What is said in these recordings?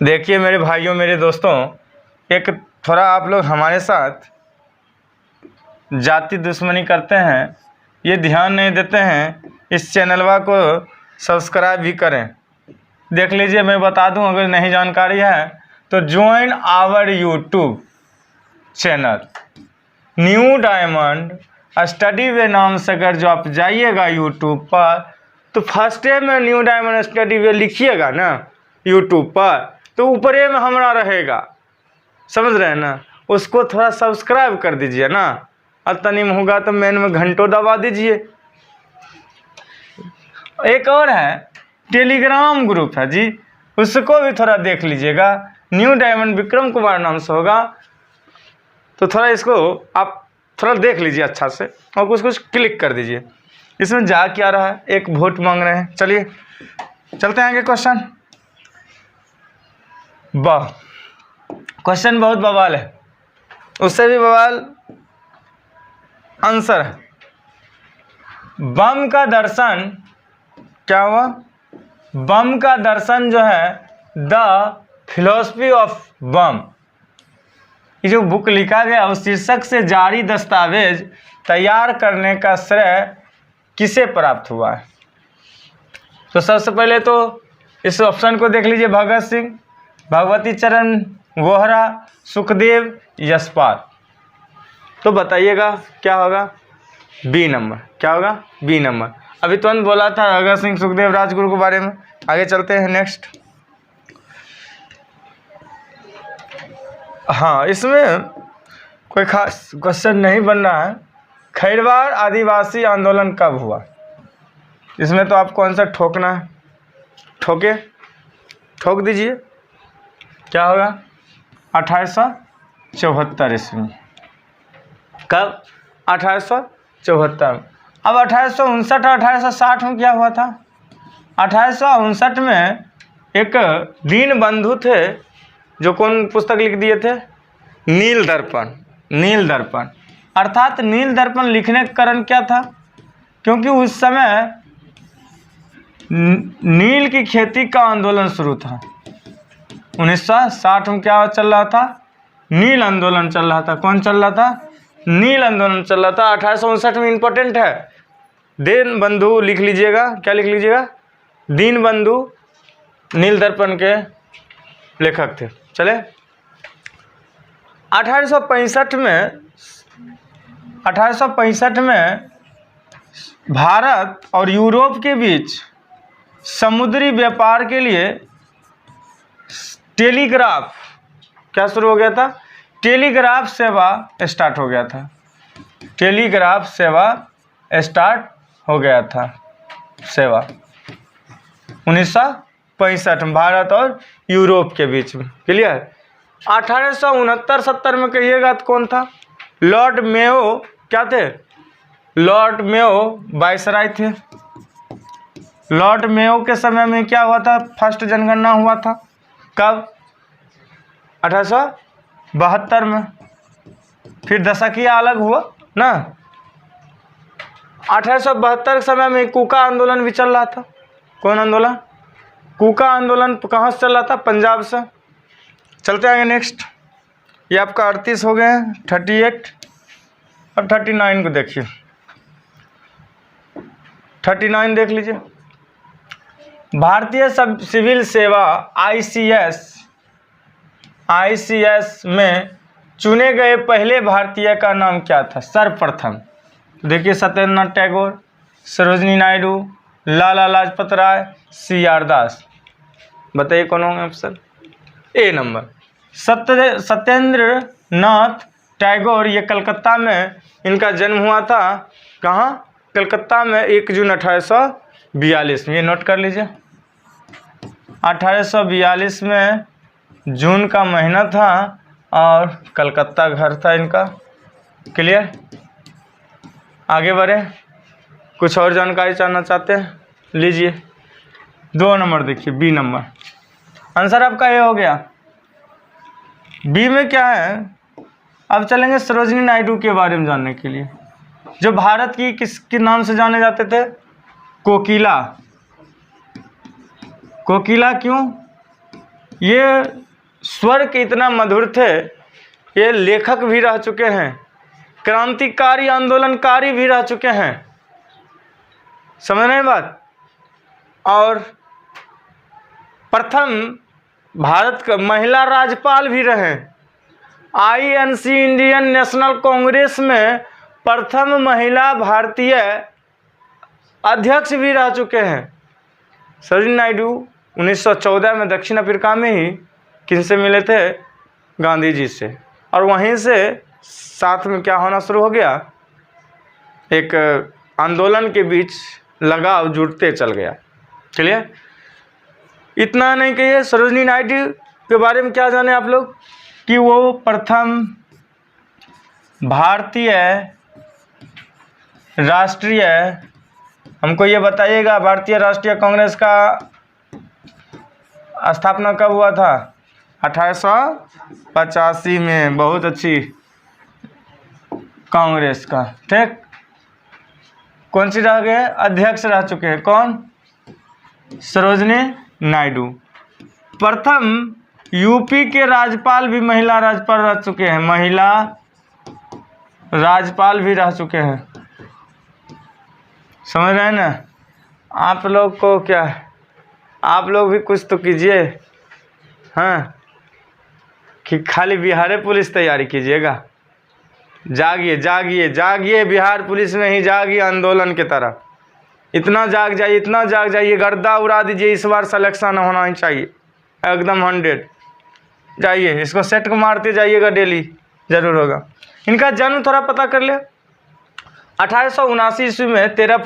देखिए मेरे भाइयों, मेरे दोस्तों, एक थोड़ा आप लोग हमारे साथ जाति दुश्मनी करते हैं, ये ध्यान नहीं देते हैं। इस चैनलवा को सब्सक्राइब भी करें। देख लीजिए, मैं बता दूं, अगर नहीं जानकारी है तो join our YouTube channel New Diamond Study Way नाम से अगर जो आप जाइएगा यूट्यूब पर, तो फर्स्ट डे में न्यू डायमंड स्टडी वे लिखिएगा ना यूट्यूब पर, तो ऊपर में हमारा रहेगा, समझ रहे हैं ना। उसको थोड़ा सब्सक्राइब कर दीजिए ना, और तनीम होगा तो मेन में घंटों दबा दीजिए। एक और है, टेलीग्राम ग्रुप है जी, उसको भी थोड़ा देख लीजिएगा। न्यू डायमंड विक्रम कुमार नाम से होगा, तो थोड़ा इसको आप थोड़ा देख लीजिए अच्छा से, और कुछ क्लिक कर दीजिए। इसमें जा क्या रहा है, एक वोट मांग रहे हैं। चलिए चलते हैं आगे। क्वेश्चन क्वेश्चन बहुत बवाल है, उससे भी बवाल आंसर है। बम का दर्शन क्या हुआ? बम का दर्शन जो है द फिलॉसफी ऑफ बम, ये जो बुक लिखा गया उस शीर्षक से जारी दस्तावेज तैयार करने का श्रेय किसे प्राप्त हुआ है? तो सबसे पहले तो इस ऑप्शन को देख लीजिए, भगत सिंह, भगवती चरण वोहरा, सुखदेव, यशपाल। तो बताइएगा क्या होगा? B number. क्या होगा? B number. अभी तुरंत बोला था भगत सिंह, सुखदेव, राजगुरु के बारे में। आगे चलते हैं नेक्स्ट। हाँ, इसमें कोई खास क्वेश्चन नहीं बन रहा है। खैरवाड़ आदिवासी आंदोलन कब हुआ? इसमें तो आपको आंसर ठोकना है, ठोक दीजिए। क्या होगा? 1874 ईस्वी। कब? 1874। अब 1859 और 1860 में क्या हुआ था? 1859 में एक दीनबंधु थे, जो कौन पुस्तक लिख दिए थे? नील दर्पण। नील दर्पण अर्थात नील दर्पण लिखने का कारण क्या था? क्योंकि उस समय नील की खेती का आंदोलन शुरू था। 1960 में क्या चल रहा था? नील आंदोलन चल रहा था। कौन चल रहा था? नील आंदोलन चल रहा था। 1859 में इंपॉर्टेंट है, दीनबंधु लिख लीजिएगा। क्या लिख लीजिएगा? दीनबंधु नील दर्पण के लेखक थे। चले 1865 में भारत और यूरोप के बीच समुद्री व्यापार के लिए टेलीग्राफ क्या शुरू हो गया था? टेलीग्राफ सेवा स्टार्ट हो गया था। टेलीग्राफ सेवा स्टार्ट हो गया था। सेवा 1965 में भारत और यूरोप के बीच में। क्लियर? 1869-70 में कहिएगा तो कौन था? Lord Mayo. क्या थे? लॉर्ड मेयो वायसराय थे। लॉर्ड मेयो के समय में क्या हुआ था? फर्स्ट जनगणना हुआ था। कब? 1872 में। फिर दशकीय अलग हुआ ना। 1872 के समय में कूका आंदोलन भी चल रहा था। कौन आंदोलन? कूका आंदोलन कहाँ से चल रहा था? पंजाब से। चलते आगे नेक्स्ट। ये आपका 38 हो गए हैं, 38। अब 39 को देखिए। 39 देख लीजिए। भारतीय सिविल सेवा आईसीएस में चुने गए पहले भारतीय का नाम क्या था? सर्वप्रथम देखिए, सत्येंद्रनाथ टैगोर, सरोजिनी नायडू, लाला लाजपत राय, CR दास। बताइए कौन होंगे ऑप्शन? ए नंबर। सत्येंद्रनाथ टैगोर, ये कलकत्ता में इनका जन्म हुआ था। कहाँ? कलकत्ता में 1 जून 1842 में। ये नोट कर लीजिए, 1842 में जून का महीना था, और कलकत्ता घर था इनका। क्लियर? आगे बढ़े। कुछ और जानकारी जानना चाहते हैं? लीजिए 2 नंबर देखिए, बी नंबर। आंसर आपका ये हो गया। बी में क्या है? अब चलेंगे सरोजिनी नायडू के बारे में जानने के लिए, जो भारत की किसके नाम से जाने जाते थे? कोकिला। कोकिला क्यों? ये स्वर के इतना मधुर थे, ये लेखक भी रह चुके हैं, क्रांतिकारी आंदोलनकारी भी रह चुके हैं, समझ रहे हैं बात। और प्रथम भारत का महिला राज्यपाल भी रहे। आईएनसी इंडियन नेशनल कांग्रेस में प्रथम महिला भारतीय अध्यक्ष भी रह चुके हैं। सरोजिनी नायडू 1914 में दक्षिण अफ्रीका में ही किनसे मिले थे? गांधी जी से। और वहीं से साथ में क्या होना शुरू हो गया, एक आंदोलन के बीच लगाव जुड़ते चल गया। चलिए, इतना नहीं कहिए। सरोजिनी नायडू के बारे में क्या जाने आप लोग कि वो प्रथम भारतीय राष्ट्रीय, हमको ये बताइएगा, भारतीय राष्ट्रीय कांग्रेस का स्थापना कब हुआ था? 1885 में। बहुत अच्छी कांग्रेस का, ठीक। कौन सी रह गए? अध्यक्ष रह चुके हैं। कौन? सरोजिनी नायडू। प्रथम यूपी के राज्यपाल भी महिला राज्यपाल रह चुके हैं, महिला राज्यपाल भी रह चुके हैं। समझ रहे हैं ना? आप लोग को क्या, आप लोग भी कुछ तो कीजिए, हाँ, कि खाली बिहार पुलिस तैयारी कीजिएगा। जागिए जागिए जागिए, बिहार पुलिस में ही जागिए आंदोलन की तरह। इतना जाग जाइए, इतना जाग जाइए, गर्दा उड़ा दीजिए। इस बार सिलेक्शन होना ही चाहिए एकदम 100। जाइए, इसको सेट को मारते जाइएगा, डेली जरूर होगा। इनका जन्म थोड़ा पता कर ले। 1879 ईस्वी में 13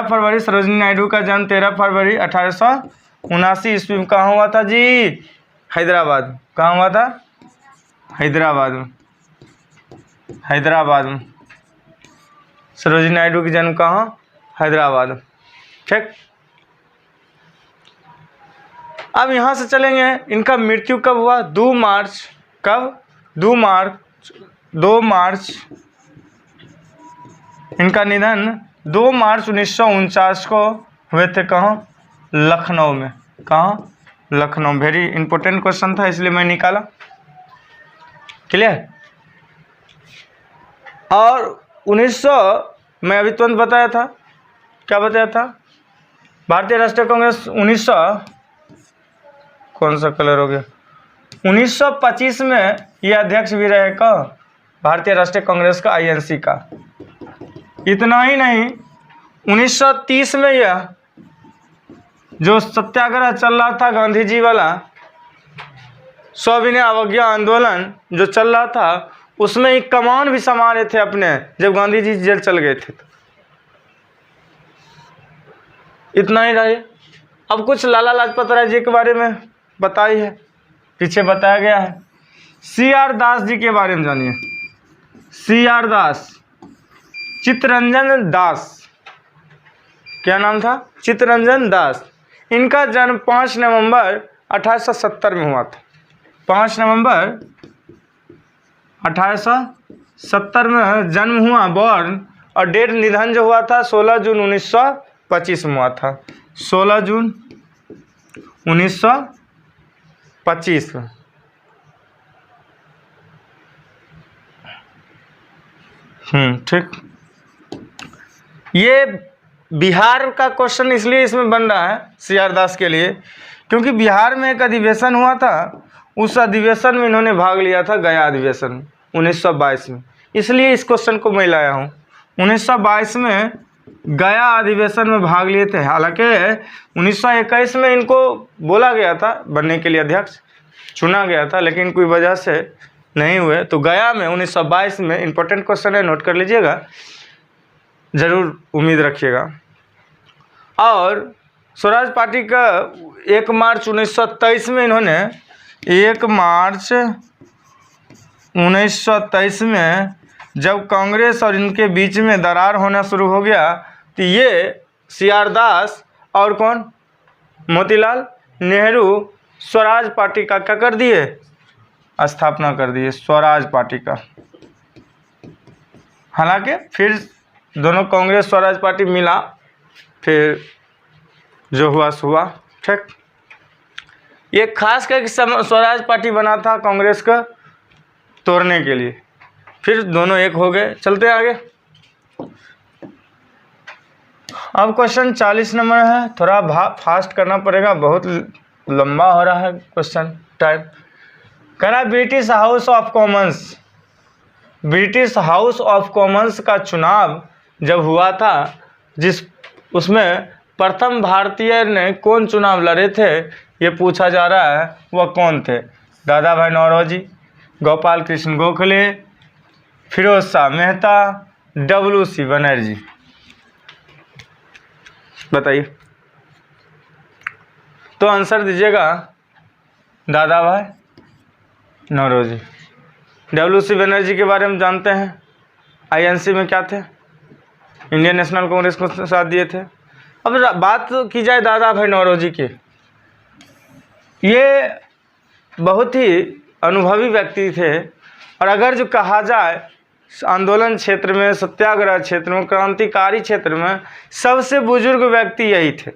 फरवरी सरोजिनी नायडू का जन्म 13 फरवरी 1879 ईस्वी में कहाँ हुआ था जी? हैदराबाद। कहाँ हुआ था? हैदराबाद में। हैदराबाद में सरोजिनी नायडू की जन्म कहाँ? हैदराबाद में, ठीक। अब यहाँ से चलेंगे, इनका मृत्यु कब हुआ? 2 मार्च। कब? 2 मार्च। इनका निधन 2 मार्च 1949 को हुए थे। कहाँ? लखनऊ में। कहाँ? लखनऊ। वेरी इंपॉर्टेंट क्वेश्चन था, इसलिए मैं निकाला। क्लियर? और 1900 मैं अभी तुरंत बताया था, क्या बताया था? भारतीय राष्ट्रीय कांग्रेस 1900, कौन सा कलर हो गया, 1925 में ये अध्यक्ष भी रहे का भारतीय राष्ट्रीय कांग्रेस का, आईएनसी का। इतना ही नहीं, 1930 में यह जो सत्याग्रह चल रहा था गांधी जी वाला, सविनय अवज्ञा आंदोलन जो चल रहा था, उसमें एक कमान भी संभाले थे अपने, जब गांधी जी जेल चल गए थे। इतना ही रहे। अब कुछ लाला लाजपत राय जी के बारे में बताई है, पीछे बताया गया है। CR दास जी के बारे में जानिए। CR दास, चित्तरंजन दास, क्या नाम था? चित्तरंजन दास। इनका जन्म 5 नवंबर 1870 में हुआ था। 5 नवंबर 1870 में जन्म हुआ, बॉर्न। और डेट निधन जो हुआ था 16 जून 1925 में हुआ था। 16 जून 1925 में। ठीक। ये बिहार का क्वेश्चन इसलिए इसमें बन रहा है CR दास के लिए, क्योंकि बिहार में एक अधिवेशन हुआ था, उस अधिवेशन में इन्होंने भाग लिया था, गया अधिवेशन 1922 में। इसलिए इस क्वेश्चन को मैं लाया हूँ। 1922 में गया अधिवेशन में भाग लिए थे। हालांकि 1921 में इनको बोला गया था बनने के लिए, अध्यक्ष चुना गया था, लेकिन कोई वजह से नहीं हुए। तो गया में 1922 में, इंपॉर्टेंट क्वेश्चन है, नोट कर लीजिएगा, ज़रूर उम्मीद रखिएगा। और स्वराज पार्टी का 1 मार्च 1923 में इन्होंने, 1 मार्च 1923 में जब कांग्रेस और इनके बीच में दरार होना शुरू हो गया, तो ये CR दास और कौन, मोतीलाल नेहरू स्वराज पार्टी का क्या कर दिए? स्थापना कर दिए, स्वराज पार्टी का। हालांकि फिर दोनों कांग्रेस स्वराज पार्टी मिला, फिर जो हुआ सो हुआ, ठीक। ये खास करके स्वराज पार्टी बना था कांग्रेस का तोड़ने के लिए, फिर दोनों एक हो गए। चलते आगे। अब क्वेश्चन 40 नंबर है, थोड़ा फास्ट करना पड़ेगा, बहुत लंबा हो रहा है क्वेश्चन टाइम। कहना British house of Commons, British house of Commons का चुनाव जब हुआ था, उसमें प्रथम भारतीय ने कौन चुनाव लड़े थे ये पूछा जा रहा है, वह कौन थे? दादा भाई नौरोजी, गोपाल कृष्ण गोखले, फिरोज शाह मेहता, WC बनर्जी। बताइए। तो आंसर दीजिएगा दादा भाई नौरोजी। WC बनर्जी के बारे में जानते हैं, INC में क्या थे, इंडियन नेशनल कांग्रेस को साथ दिए थे। अब बात की जाए दादा भाई नौरोजी की, ये बहुत ही अनुभवी व्यक्ति थे, और अगर जो कहा जाए आंदोलन क्षेत्र में, सत्याग्रह क्षेत्र में, क्रांतिकारी क्षेत्र में सबसे बुजुर्ग व्यक्ति यही थे।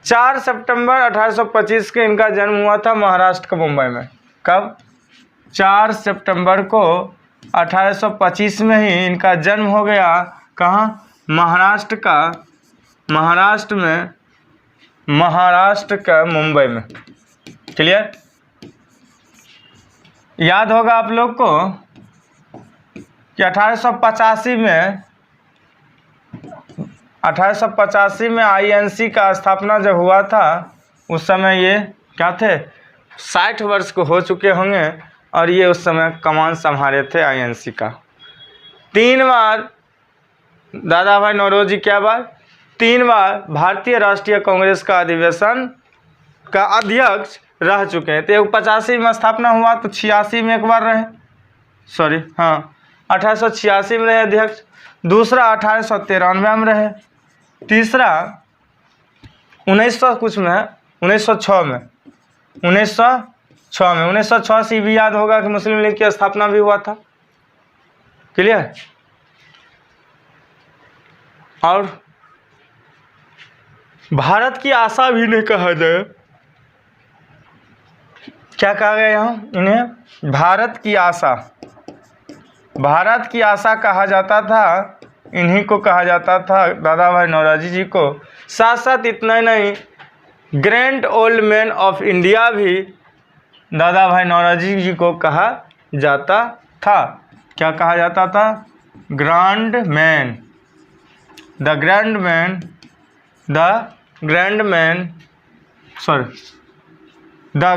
4 सितंबर 1825 के इनका जन्म हुआ था महाराष्ट्र के मुंबई में। कब? 4 सितंबर को 1825 में ही इनका जन्म हो गया। कहाँ? महाराष्ट्र का मुंबई में। क्लियर? याद होगा आप लोग को कि 1885 में INC का स्थापना जब हुआ था, उस समय ये क्या थे, 60 वर्ष को हो चुके होंगे, और ये उस समय कमान संभाले थे INC का। 3 बार दादा भाई नौरोजी, क्या बार? 3 बार भारतीय राष्ट्रीय कांग्रेस का अधिवेशन का अध्यक्ष रह चुके हैं। तो 85 में स्थापना हुआ, तो 86 में एक बार रहे, 1886 में रहे अध्यक्ष। दूसरा 1893 में रहे। तीसरा 1906 से भी याद होगा कि मुस्लिम लीग की स्थापना भी हुआ था। क्लियर? और भारत की आशा भी नहीं कहा जाए, क्या कहा गया यहाँ इन्हें? भारत की आशा कहा जाता था, इन्हीं को कहा जाता था, दादा भाई नौरोजी जी को। साथ साथ इतना ही नहीं, grand old man of India भी दादा भाई नौरोजी जी को कहा जाता था। क्या कहा जाता था? The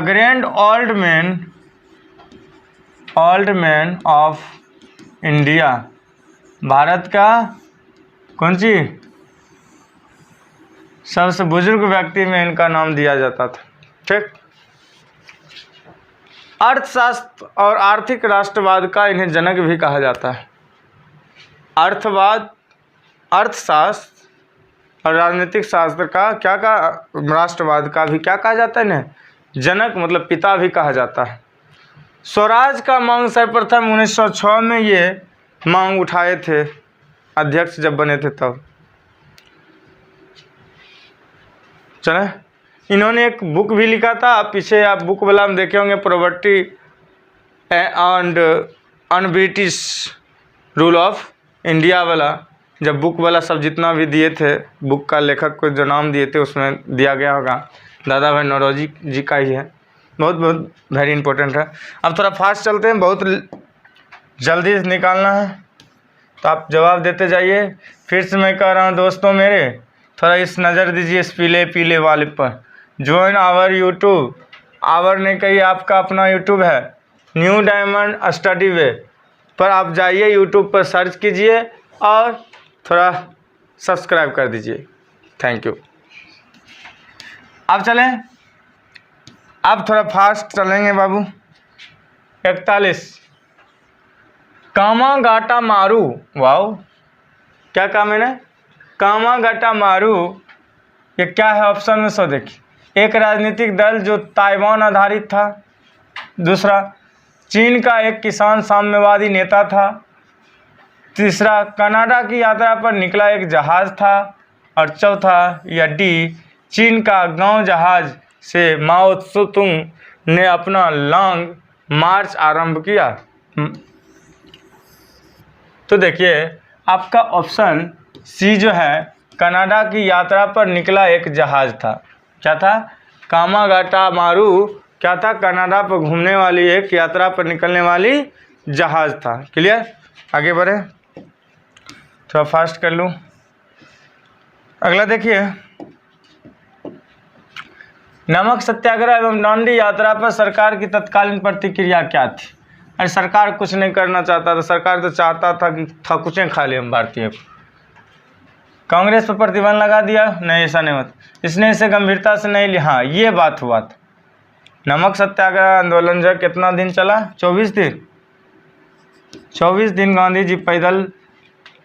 grand old man of India, Bharat का कौन सी सबसे बुजुर्ग व्यक्ति में इनका नाम दिया जाता था। ठीक। अर्थशास्त्र और आर्थिक राष्ट्रवाद का इन्हें जनक भी कहा जाता है। अर्थशास्त्र और राजनीतिक शास्त्र का क्या कहा, राष्ट्रवाद का भी क्या कहा जाता है इन्हें? जनक, मतलब पिता भी कहा जाता है। स्वराज का मांग सर्वप्रथम 1906 में ये मांग उठाए थे, अध्यक्ष जब बने थे तब। चले, इन्होंने एक बुक भी लिखा था, पीछे आप बुक वाला में देखे होंगे, property and un British rule of India वाला। जब बुक वाला सब जितना भी दिए थे, बुक का लेखक को जो नाम दिए थे उसमें दिया गया होगा, दादा भाई नौरोजी जी का ही है। बहुत वेरी इंपॉर्टेंट है। अब थोड़ा फास्ट चलते हैं, बहुत जल्दी निकालना है, तो आप जवाब देते जाइए। फिर से मैं कह रहा हूँ दोस्तों मेरे, थोड़ा इस नज़र दीजिए इस पीले वाले पर। ज्वाइन आवर यूट्यूब, आवर नहीं कहिए, आपका अपना यूट्यूब है, न्यू डायमंड स्टडी वे पर आप जाइए, यूट्यूब पर सर्च कीजिए और थोड़ा सब्सक्राइब कर दीजिए। Thank you. अब चलें, अब थोड़ा फास्ट चलेंगे बाबू। 41 कामागाटा मारू, वाओ, क्या कहा मैंने? कामागाटा मारू, ये क्या है ऑप्शन में? सो देखिए, एक राजनीतिक दल जो ताइवान आधारित था, दूसरा चीन का एक किसान साम्यवादी नेता था, तीसरा कनाडा की यात्रा पर निकला एक जहाज था, और चौथा या डी चीन का गांव जहाज से माओ त्से-तुंग ने अपना लॉन्ग मार्च आरंभ किया? तो देखिए आपका ऑप्शन सी जो है, कनाडा की यात्रा पर निकला एक जहाज था। क्या था? कामागाटामारू क्या था? कनाडा पर घूमने वाली एक यात्रा पर निकलने वाली जहाज था। क्लियर? आगे बढ़े, थोड़ा फास्ट कर लूँ। अगला देखिए, नमक सत्याग्रह एवं दांडी यात्रा पर सरकार की तत्कालीन प्रतिक्रिया क्या थी? अरे सरकार कुछ नहीं करना चाहता था, सरकार तो चाहता था कि थकुचें खा ले हम भारतीय को। कांग्रेस पर प्रतिबंध लगा दिया? नहीं, ऐसा नहीं होता, इसने इसे गंभीरता से नहीं लिया। हाँ, ये बात हुआ था। नमक सत्याग्रह आंदोलन जो कितना दिन चला? 24 दिन। 24 दिन गांधी जी पैदल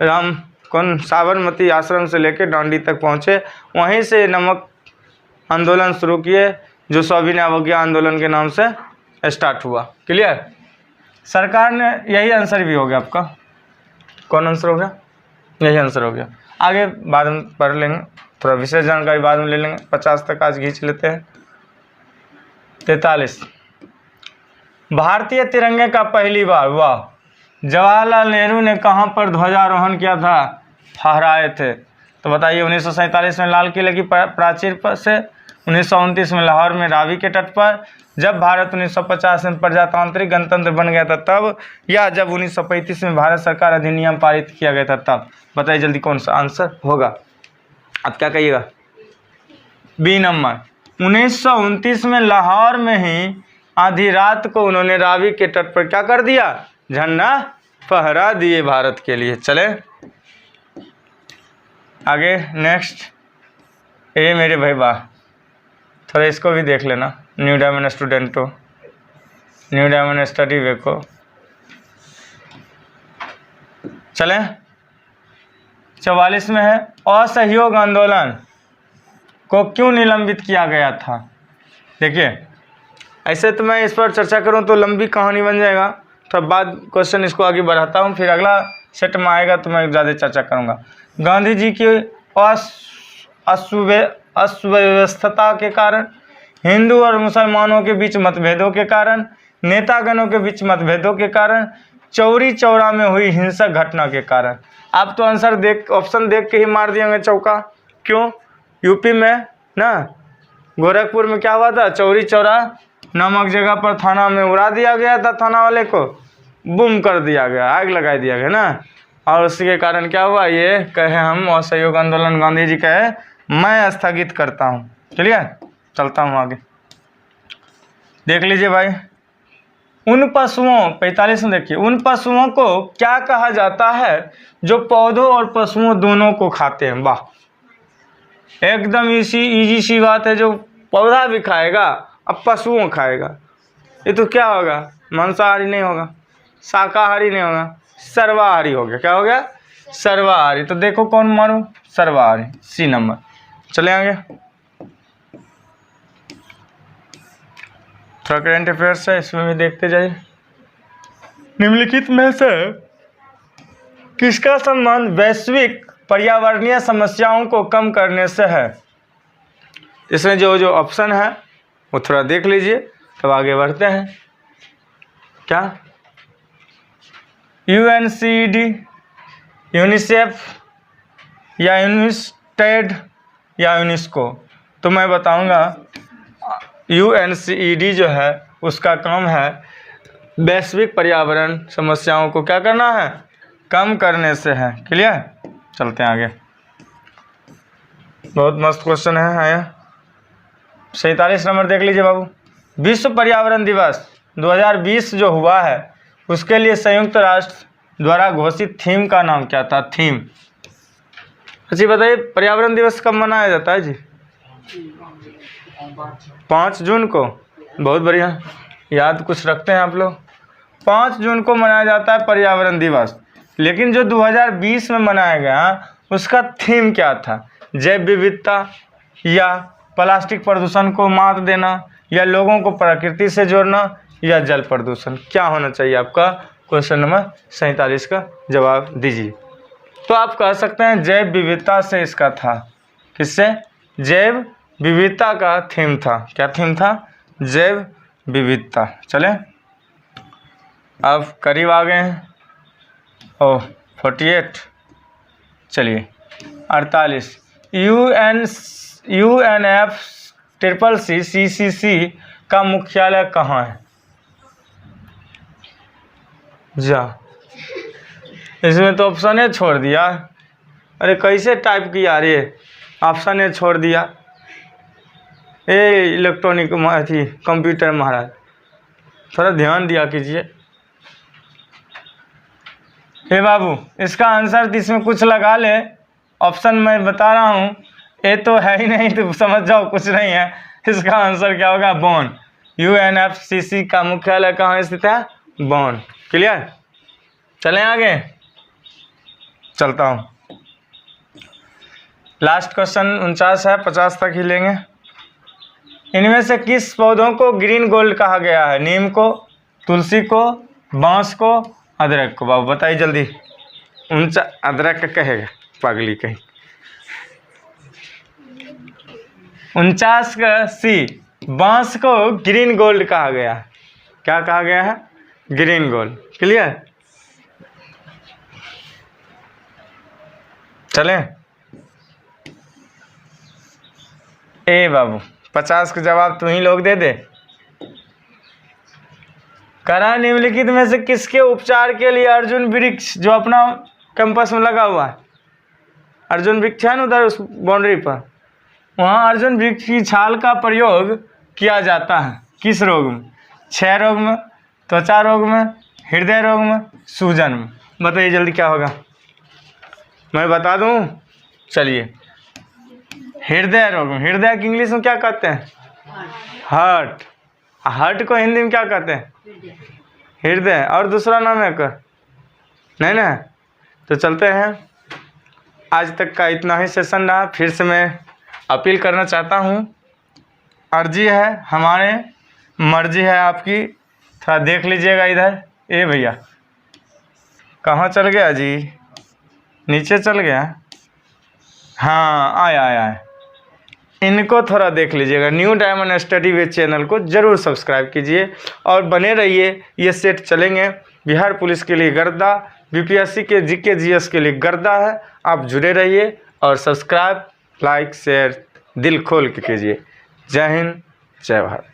साबरमती आश्रम से लेकर दांडी तक पहुँचे, वहीं से नमक आंदोलन शुरू किए, जो सविनय अवज्ञा आंदोलन के नाम से स्टार्ट हुआ। क्लियर? सरकार ने, यही आंसर भी हो गया आपका। कौन आंसर हो गया? यही आंसर हो गया। आगे बाद में पढ़ लेंगे, थोड़ा विशेष जानकारी बाद में ले लेंगे। 50 तक आज खींच लेते हैं। 43, भारतीय तिरंगे का पहली बार, वाह, जवाहरलाल नेहरू ने कहाँ पर ध्वजारोहण किया था, फहराए थे? तो बताइए, 1947 में लाल किले की प्राचीर पर से, 1929 में लाहौर में रावी के तट पर, जब भारत 1950 में प्रजातांत्रिक गणतंत्र बन गया था तब, या जब 1935 में भारत सरकार अधिनियम पारित किया गया था तब? बताइए जल्दी कौन सा आंसर होगा। आप क्या कहिएगा? B number. 1929 में लाहौर में ही आधी रात को उन्होंने रावी के तट पर क्या कर दिया? झंडा फहरा दिए भारत के लिए। चले आगे, नेक्स्ट। ए मेरे भाई वाह, थोड़ा इसको भी देख लेना। न्यू डायमंड स्टूडेंट हो, न्यू डायमंड स्टडी वे को। चले 44 में है, असहयोग आंदोलन को क्यों निलंबित किया गया था? देखिए ऐसे तो मैं इस पर चर्चा करूं तो लंबी कहानी बन जाएगा, तो बाद क्वेश्चन इसको आगे बढ़ाता हूं, फिर अगला सेट में आएगा तो मैं ज़्यादा चर्चा करूंगा। गांधी जी की अव्यवस्था के कारण, हिंदू और मुसलमानों के बीच मतभेदों के कारण, नेतागणों के बीच मतभेदों के कारण, चौरी चौरा में हुई हिंसक घटना के कारण। आप तो आंसर देख, ऑप्शन देख के ही मार दिएंगे चौका। क्यों? यूपी में ना, गोरखपुर में क्या हुआ था? चौरी चौरा नामक जगह पर थाना में उड़ा दिया गया था, थाना वाले को बुम कर दिया गया, आग लगा दिया गया ना, और उसी के कारण क्या हुआ? ये कहे हम असहयोग आंदोलन, गांधी जी कहे मैं स्थगित करता हूँ। चलिए चलता हूँ आगे, देख लीजिए भाई। उन पशुओं, 45 में देखिए, उन पशुओं को क्या कहा जाता है जो पौधों और पशुओं दोनों को खाते हैं? वाह, एकदम इजी सी बात है। जो पौधा भी खाएगा अब पशुओं खाएगा, ये तो क्या होगा? मांसाहारी नहीं होगा, शाकाहारी नहीं होगा, सर्वाहारी हो गया। क्या हो गया? सर्वाहारी। तो देखो कौन मारूं? सर्वाहारी, सी नंबर। चले आगे, थोड़ा करंट अफेयर्स है, इसमें भी देखते जाइए। निम्नलिखित में से किसका संबंध वैश्विक पर्यावरणीय समस्याओं को कम करने से है? इसमें जो ऑप्शन है वो थोड़ा देख लीजिए, तब आगे बढ़ते हैं। क्या? यूएनसीईडी, यूनिसेफ या यूनिस्टेड या यूनेस्को? तो मैं बताऊंगा यूएनसीईडी जो है उसका काम है वैश्विक पर्यावरण समस्याओं को क्या करना है? कम करने से है। क्लियर? चलते हैं आगे, बहुत मस्त क्वेश्चन है आया। 47 नंबर देख लीजिए बाबू। विश्व पर्यावरण दिवस 2020 जो हुआ है उसके लिए संयुक्त राष्ट्र द्वारा घोषित थीम का नाम क्या था? थीम। जी बताइए, पर्यावरण दिवस कब मनाया जाता है जी? 5 जून को। बहुत बढ़िया, याद कुछ रखते हैं आप लोग। 5 जून को मनाया जाता है पर्यावरण दिवस, लेकिन जो 2020 में मनाया गया उसका थीम क्या था? जैव विविधता, या प्लास्टिक प्रदूषण को मात देना, या लोगों को प्रकृति से जोड़ना, या जल प्रदूषण? क्या होना चाहिए आपका? क्वेश्चन नंबर 47 का जवाब दीजिए। तो आप कह सकते हैं जैव विविधता से इसका था। किससे? जैव विविधता का थीम था। क्या थीम था? जैव विविधता। चले अब करीब आ गए हैं। 48, चलिए 48। UNFCCC का मुख्यालय कहाँ है? जा, इसमें तो ऑप्शन ए छोड़ दिया। अरे कैसे टाइप किया रे, ऑप्शन ए छोड़ दिया। इलेक्ट्रॉनिक थी कंप्यूटर महाराज, थोड़ा ध्यान दिया कीजिए। हे बाबू, इसका आंसर इसमें कुछ लगा ले। ऑप्शन मैं बता रहा हूँ, ये तो है ही नहीं तो समझ जाओ कुछ नहीं है। इसका आंसर क्या होगा? बॉन। UNFCCC का मुख्यालय कहाँ स्थित है? बॉन। क्लियर? चलें आगे, चलता हूँ। लास्ट क्वेश्चन 49 है, 50 तक ही लेंगे। इनमें से किस पौधों को ग्रीन गोल्ड कहा गया है? नीम को, तुलसी को, बांस को, अदरक को? बाबू बताइए जल्दी। अदरक कहेगा पागली कहीं। 49 का सी, बांस को ग्रीन गोल्ड कहा गया है। क्या कहा गया है? Green gold. क्लियर? चलें ए बाबू, 50 का जवाब तू ही लोग दे दे। करा निम्नलिखित में से किसके उपचार के लिए अर्जुन वृक्ष जो अपना कैंपस में लगा हुआ है, अर्जुन वृक्ष है ना उधर उस बाउंड्री पर, वहाँ अर्जुन वृक्ष की छाल का प्रयोग किया जाता है। किस रोग में? क्षय रोग में, त्वचा रोग में, हृदय रोग में, सूजन में? बताइए जल्दी क्या होगा। मैं बता दूं? चलिए, हृदय रोग में। हृदय की इंग्लिश में क्या कहते हैं? हार्ट। हार्ट को हिंदी में क्या कहते हैं? हृदय। और दूसरा नाम है क्या? नहीं ना? तो चलते हैं। आज तक का इतना ही सेशन रहा। फिर से मैं अपील करना चाहता हूँ, अर्जी है हमारे, मर्जी है आपकी। थोड़ा देख लीजिएगा इधर। ए भैया कहाँ चल गया जी? नीचे चल गया? हाँ, आया। इनको थोड़ा देख लीजिएगा। न्यू डायमंड स्टडी वे चैनल को ज़रूर सब्सक्राइब कीजिए और बने रहिए। ये सेट चलेंगे। बिहार पुलिस के लिए गर्दा, BPSC के GK GS के लिए गर्दा है। आप जुड़े रहिए और सब्सक्राइब, लाइक, शेयर दिल खोल के कीजिए। जय हिंद, जय भारत।